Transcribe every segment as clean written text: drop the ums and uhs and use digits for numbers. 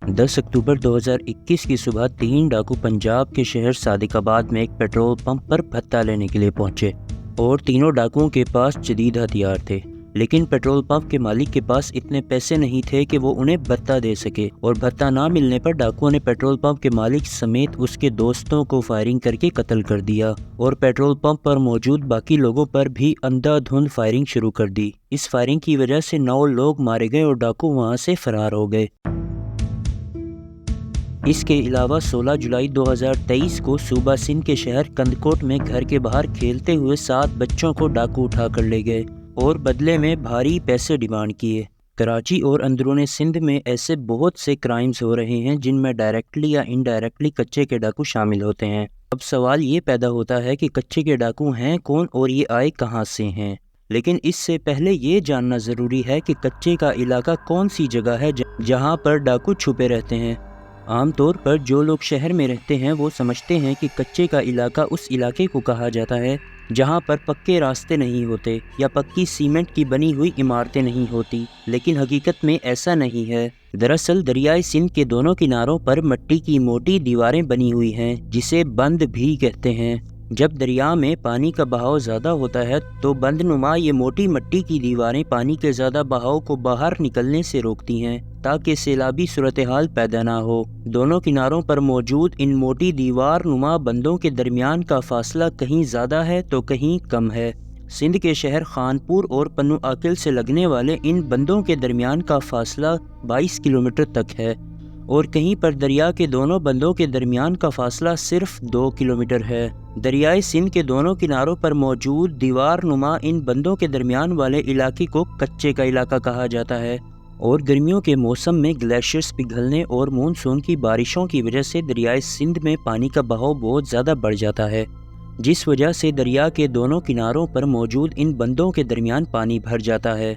10 اکتوبر 2021 کی صبح 3 ڈاکو پنجاب کے شہر صادق آباد میں ایک پیٹرول پمپ پر بھتہ لینے کے لیے پہنچے اور تینوں ڈاکوؤں کے پاس جدید ہتھیار تھے، لیکن پیٹرول پمپ کے مالک کے پاس اتنے پیسے نہیں تھے کہ وہ انہیں بھتہ دے سکے، اور بھتہ نہ ملنے پر ڈاکوؤں نے پیٹرول پمپ کے مالک سمیت اس کے دوستوں کو فائرنگ کر کے قتل کر دیا اور پیٹرول پمپ پر موجود باقی لوگوں پر بھی اندھا دھند فائرنگ شروع کر دی۔ اس فائرنگ کی وجہ سے 9 لوگ مارے گئے اور ڈاکو وہاں سے فرار ہو گئے۔ اس کے علاوہ 16 جولائی 2023 کو صوبہ سندھ کے شہر کندکوٹ میں گھر کے باہر کھیلتے ہوئے 7 بچوں کو ڈاکو اٹھا کر لے گئے اور بدلے میں بھاری پیسے ڈیمانڈ کیے۔ کراچی اور اندرون سندھ میں ایسے بہت سے کرائمز ہو رہے ہیں جن میں ڈائریکٹلی یا انڈائریکٹلی کچے کے ڈاکو شامل ہوتے ہیں۔ اب سوال یہ پیدا ہوتا ہے کہ کچے کے ڈاکو ہیں کون اور یہ آئے کہاں سے ہیں، لیکن اس سے پہلے یہ جاننا ضروری ہے کہ کچے کا علاقہ کون سی جگہ ہے جہاں پر ڈاکو چھپے رہتے ہیں۔ عام طور پر جو لوگ شہر میں رہتے ہیں وہ سمجھتے ہیں کہ کچے کا علاقہ اس علاقے کو کہا جاتا ہے جہاں پر پکے راستے نہیں ہوتے یا پکی سیمنٹ کی بنی ہوئی عمارتیں نہیں ہوتی، لیکن حقیقت میں ایسا نہیں ہے۔ دراصل دریائے سندھ کے دونوں کناروں پر مٹی کی موٹی دیواریں بنی ہوئی ہیں جسے بند بھی کہتے ہیں۔ جب دریا میں پانی کا بہاؤ زیادہ ہوتا ہے تو بند نما یہ موٹی مٹی کی دیواریں پانی کے زیادہ بہاؤ کو باہر نکلنے سے روکتی ہیں تاکہ سیلابی صورتحال پیدا نہ ہو۔ دونوں کناروں پر موجود ان موٹی دیوار نما بندوں کے درمیان کا فاصلہ کہیں زیادہ ہے تو کہیں کم ہے۔ سندھ کے شہر خانپور اور پنو آکل سے لگنے والے ان بندوں کے درمیان کا فاصلہ 22 کلومیٹر تک ہے اور کہیں پر دریا کے دونوں بندوں کے درمیان کا فاصلہ صرف 2 کلومیٹر ہے۔ دریائے سندھ کے دونوں کناروں پر موجود دیوار نما ان بندوں کے درمیان والے علاقے کو کچے کا علاقہ کہا جاتا ہے، اور گرمیوں کے موسم میں گلیشیئرز پگھلنے اور مونسون کی بارشوں کی وجہ سے دریائے سندھ میں پانی کا بہاؤ بہت زیادہ بڑھ جاتا ہے، جس وجہ سے دریا کے دونوں کناروں پر موجود ان بندوں کے درمیان پانی بھر جاتا ہے۔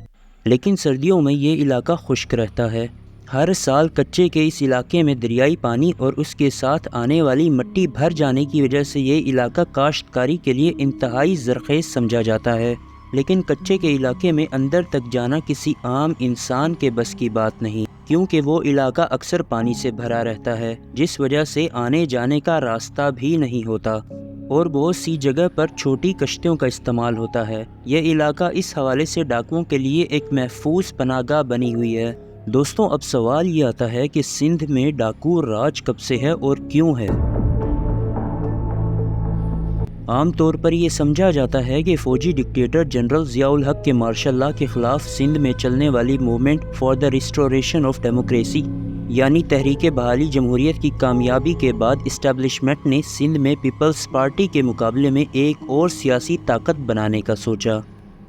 لیکن سردیوں میں یہ علاقہ خشک رہتا ہے۔ ہر سال کچے کے اس علاقے میں دریائی پانی اور اس کے ساتھ آنے والی مٹی بھر جانے کی وجہ سے یہ علاقہ کاشتکاری کے لیے انتہائی زرخیز سمجھا جاتا ہے، لیکن کچے کے علاقے میں اندر تک جانا کسی عام انسان کے بس کی بات نہیں، کیونکہ وہ علاقہ اکثر پانی سے بھرا رہتا ہے جس وجہ سے آنے جانے کا راستہ بھی نہیں ہوتا اور بہت سی جگہ پر چھوٹی کشتیوں کا استعمال ہوتا ہے۔ یہ علاقہ اس حوالے سے ڈاکوؤں کے لیے ایک محفوظ پناہ گاہ بنی ہوئی ہے۔ دوستوں، اب سوال یہ آتا ہے کہ سندھ میں ڈاکو راج کب سے ہے اور کیوں ہے؟ عام طور پر یہ سمجھا جاتا ہے کہ فوجی ڈکٹیٹر جنرل ضیاء الحق کے مارشل لا کے خلاف سندھ میں چلنے والی movement for the restoration of democracy یعنی تحریک بحالی جمہوریت کی کامیابی کے بعد اسٹیبلشمنٹ نے سندھ میں پیپلز پارٹی کے مقابلے میں ایک اور سیاسی طاقت بنانے کا سوچا،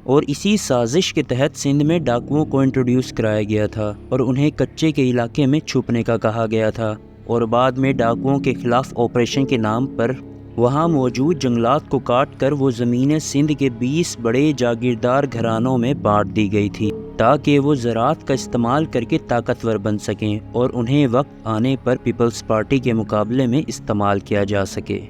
اور اسی سازش کے تحت سندھ میں ڈاکوؤں کو انٹروڈیوس کرایا گیا تھا اور انہیں کچے کے علاقے میں چھپنے کا کہا گیا تھا، اور بعد میں ڈاکوؤں کے خلاف آپریشن کے نام پر وہاں موجود جنگلات کو کاٹ کر وہ زمینیں سندھ کے 20 بڑے جاگیردار گھرانوں میں بانٹ دی گئی تھی تاکہ وہ زراعت کا استعمال کر کے طاقتور بن سکیں اور انہیں وقت آنے پر پیپلز پارٹی کے مقابلے میں استعمال کیا جا سکے۔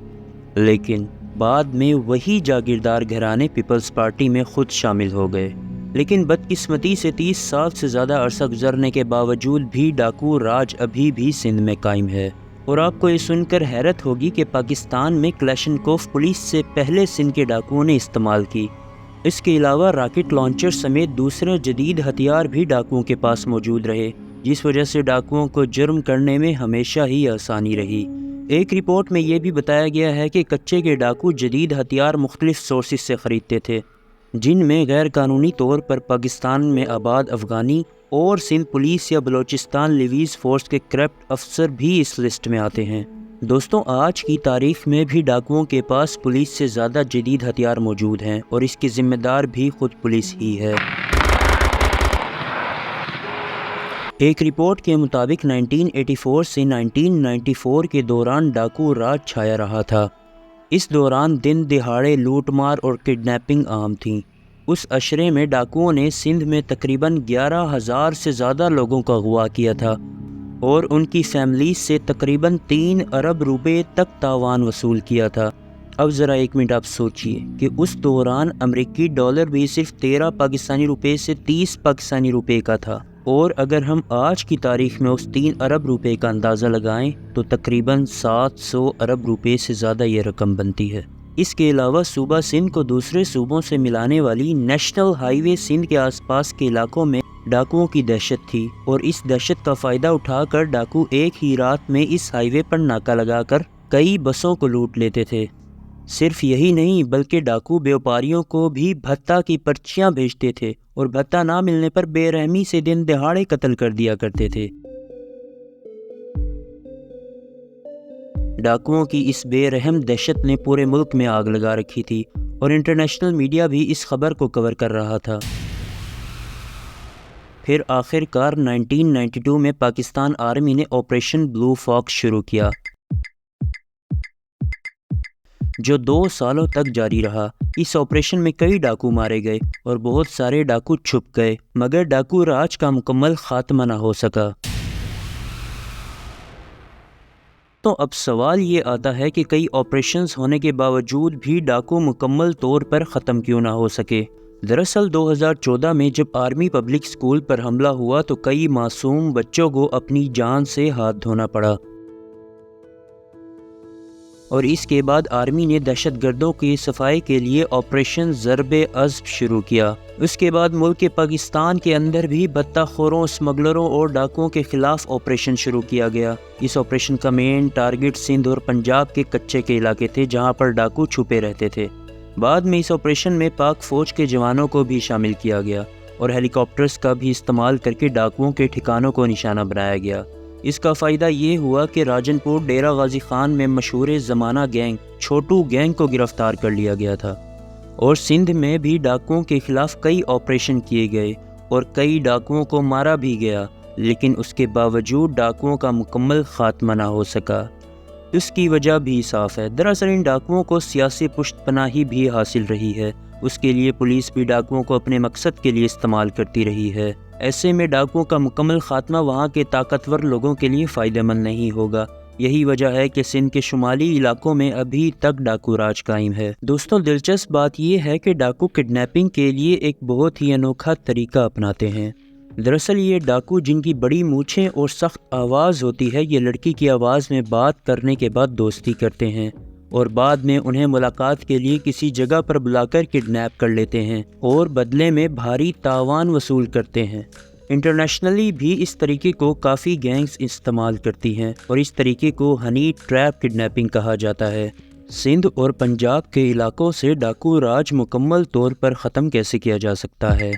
لیکن بعد میں وہی جاگیردار گھرانے پیپلز پارٹی میں خود شامل ہو گئے، لیکن بدقسمتی سے 30 سال سے زیادہ عرصہ گزرنے کے باوجود بھی ڈاکو راج ابھی بھی سندھ میں قائم ہے۔ اور آپ کو یہ سن کر حیرت ہوگی کہ پاکستان میں کلیشنکوف پولیس سے پہلے سندھ کے ڈاکوؤں نے استعمال کی۔ اس کے علاوہ راکٹ لانچر سمیت دوسرے جدید ہتھیار بھی ڈاکوؤں کے پاس موجود رہے، جس وجہ سے ڈاکوؤں کو جرم کرنے میں ہمیشہ ہی آسانی رہی۔ ایک رپورٹ میں یہ بھی بتایا گیا ہے کہ کچے کے ڈاکو جدید ہتھیار مختلف سورسز سے خریدتے تھے، جن میں غیر قانونی طور پر پاکستان میں آباد افغانی اور سندھ پولیس یا بلوچستان لیویز فورس کے کرپٹ افسر بھی اس لسٹ میں آتے ہیں۔ دوستوں، آج کی تاریخ میں بھی ڈاکوؤں کے پاس پولیس سے زیادہ جدید ہتھیار موجود ہیں اور اس کی ذمہ دار بھی خود پولیس ہی ہے۔ ایک رپورٹ کے مطابق 1984 سے 1994 کے دوران ڈاکو راج چھایا رہا تھا۔ اس دوران دن دہاڑے لوٹ مار اور کڈنیپنگ عام تھیں۔ اس عشرے میں ڈاکوؤں نے سندھ میں تقریباً 11,000 سے زیادہ لوگوں کا اغوا کیا تھا اور ان کی فیملیز سے تقریباً 3 ارب روپے تک تاوان وصول کیا تھا۔ اب ذرا ایک منٹ آپ سوچئے کہ اس دوران امریکی ڈالر بھی صرف 13 پاکستانی روپے سے 30 پاکستانی روپے کا تھا، اور اگر ہم آج کی تاریخ میں اس 3 ارب روپے کا اندازہ لگائیں تو تقریباً 700 ارب روپے سے زیادہ یہ رقم بنتی ہے۔ اس کے علاوہ صوبہ سندھ کو دوسرے صوبوں سے ملانے والی نیشنل ہائی وے سندھ کے آس پاس کے علاقوں میں ڈاکوؤں کی دہشت تھی، اور اس دہشت کا فائدہ اٹھا کر ڈاکو ایک ہی رات میں اس ہائی وے پر ناکہ لگا کر کئی بسوں کو لوٹ لیتے تھے۔ صرف یہی نہیں بلکہ ڈاکو بیوپاریوں کو بھی بھتہ کی پرچیاں بھیجتے تھے، اور بھتہ نہ ملنے پر بے رحمی سے دن دہاڑے قتل کر دیا کرتے تھے۔ ڈاکوؤں کی اس بے رحم دہشت نے پورے ملک میں آگ لگا رکھی تھی، اور انٹرنیشنل میڈیا بھی اس خبر کو کور کر رہا تھا۔ پھر آخر کار 1992 میں پاکستان آرمی نے آپریشن بلو فاکس شروع کیا، جو 2 سالوں تک جاری رہا۔ اس آپریشن میں کئی ڈاکو مارے گئے اور بہت سارے ڈاکو چھپ گئے، مگر ڈاکو راج کا مکمل خاتمہ نہ ہو سکا۔ تو اب سوال یہ آتا ہے کہ کئی آپریشنز ہونے کے باوجود بھی ڈاکو مکمل طور پر ختم کیوں نہ ہو سکے؟ دراصل 2014 میں جب آرمی پبلک اسکول پر حملہ ہوا تو کئی معصوم بچوں کو اپنی جان سے ہاتھ دھونا پڑا، اور اس کے بعد آرمی نے دہشت گردوں کی صفائی کے لیے آپریشن ضرب عضب شروع کیا۔ اس کے بعد ملک پاکستان کے اندر بھی بھتہ خوروں، اسمگلروں اور ڈاکوؤں کے خلاف آپریشن شروع کیا گیا۔ اس آپریشن کا مین ٹارگٹ سندھ اور پنجاب کے کچے کے علاقے تھے، جہاں پر ڈاکو چھپے رہتے تھے۔ بعد میں اس آپریشن میں پاک فوج کے جوانوں کو بھی شامل کیا گیا، اور ہیلی کاپٹرز کا بھی استعمال کر کے ڈاکوؤں کے ٹھکانوں کو نشانہ بنایا گیا۔ اس کا فائدہ یہ ہوا کہ راجن پور ڈیرہ غازی خان میں مشہور زمانہ گینگ چھوٹو گینگ کو گرفتار کر لیا گیا تھا، اور سندھ میں بھی ڈاکوؤں کے خلاف کئی آپریشن کیے گئے اور کئی ڈاکوؤں کو مارا بھی گیا، لیکن اس کے باوجود ڈاکوؤں کا مکمل خاتمہ نہ ہو سکا۔ اس کی وجہ بھی صاف ہے۔ دراصل ان ڈاکوؤں کو سیاسی پشت پناہی بھی حاصل رہی ہے، اس کے لیے پولیس بھی ڈاکوؤں کو اپنے مقصد کے لیے استعمال کرتی رہی ہے۔ ایسے میں ڈاکوؤں کا مکمل خاتمہ وہاں کے طاقتور لوگوں کے لیے فائدہ مند نہیں ہوگا۔ یہی وجہ ہے کہ سندھ کے شمالی علاقوں میں ابھی تک ڈاکو راج قائم ہے۔ دوستوں، دلچسپ بات یہ ہے کہ ڈاکو کڈنیپنگ کے لیے ایک بہت ہی انوکھا طریقہ اپناتے ہیں۔ دراصل یہ ڈاکو جن کی بڑی مونچھیں اور سخت آواز ہوتی ہے، یہ لڑکی کی آواز میں بات کرنے کے بعد دوستی کرتے ہیں، اور بعد میں انہیں ملاقات کے لیے کسی جگہ پر بلا کر کڈنیپ کر لیتے ہیں اور بدلے میں بھاری تاوان وصول کرتے ہیں۔ انٹرنیشنلی بھی اس طریقے کو کافی گینگز استعمال کرتی ہیں، اور اس طریقے کو ہنی ٹریپ کڈنیپنگ کہا جاتا ہے۔ سندھ اور پنجاب کے علاقوں سے ڈاکو راج مکمل طور پر ختم کیسے کیا جا سکتا ہے؟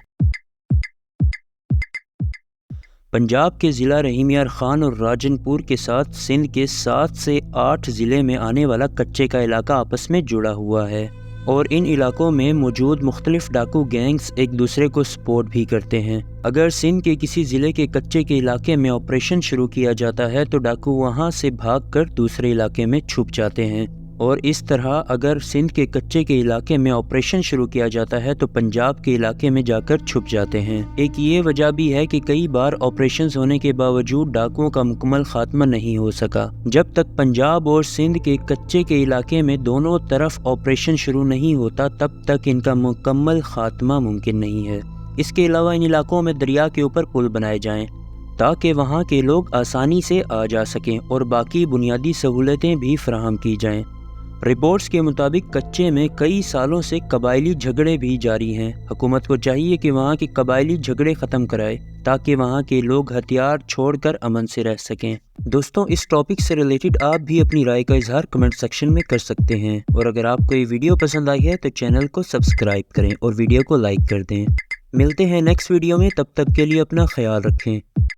پنجاب کے ضلع رحیم یار خان اور راجن پور کے ساتھ سندھ کے 7 سے 8 ضلع میں آنے والا کچے کا علاقہ آپس میں جڑا ہوا ہے، اور ان علاقوں میں موجود مختلف ڈاکو گینگز ایک دوسرے کو سپورٹ بھی کرتے ہیں۔ اگر سندھ کے کسی ضلع کے کچے کے علاقے میں آپریشن شروع کیا جاتا ہے تو ڈاکو وہاں سے بھاگ کر دوسرے علاقے میں چھپ جاتے ہیں، اور اس طرح اگر سندھ کے کچے کے علاقے میں آپریشن شروع کیا جاتا ہے تو پنجاب کے علاقے میں جا کر چھپ جاتے ہیں۔ ایک یہ وجہ بھی ہے کہ کئی بار آپریشنز ہونے کے باوجود ڈاکوؤں کا مکمل خاتمہ نہیں ہو سکا۔ جب تک پنجاب اور سندھ کے کچے کے علاقے میں دونوں طرف آپریشن شروع نہیں ہوتا، تب تک ان کا مکمل خاتمہ ممکن نہیں ہے۔ اس کے علاوہ ان علاقوں میں دریا کے اوپر پل بنائے جائیں تاکہ وہاں کے لوگ آسانی سے آ جا سکیں، اور باقی بنیادی سہولتیں بھی فراہم کی جائیں۔ رپورٹس کے مطابق کچے میں کئی سالوں سے قبائلی جھگڑے بھی جاری ہیں۔ حکومت کو چاہیے کہ وہاں کے قبائلی جھگڑے ختم کرائے تاکہ وہاں کے لوگ ہتھیار چھوڑ کر امن سے رہ سکیں۔ دوستوں، اس ٹاپک سے ریلیٹڈ آپ بھی اپنی رائے کا اظہار کمنٹ سیکشن میں کر سکتے ہیں، اور اگر آپ کو یہ ویڈیو پسند آئی ہے تو چینل کو سبسکرائب کریں اور ویڈیو کو لائک کر دیں۔ ملتے ہیں نیکسٹ ویڈیو میں، تب تک کے لیے اپنا خیال رکھیں۔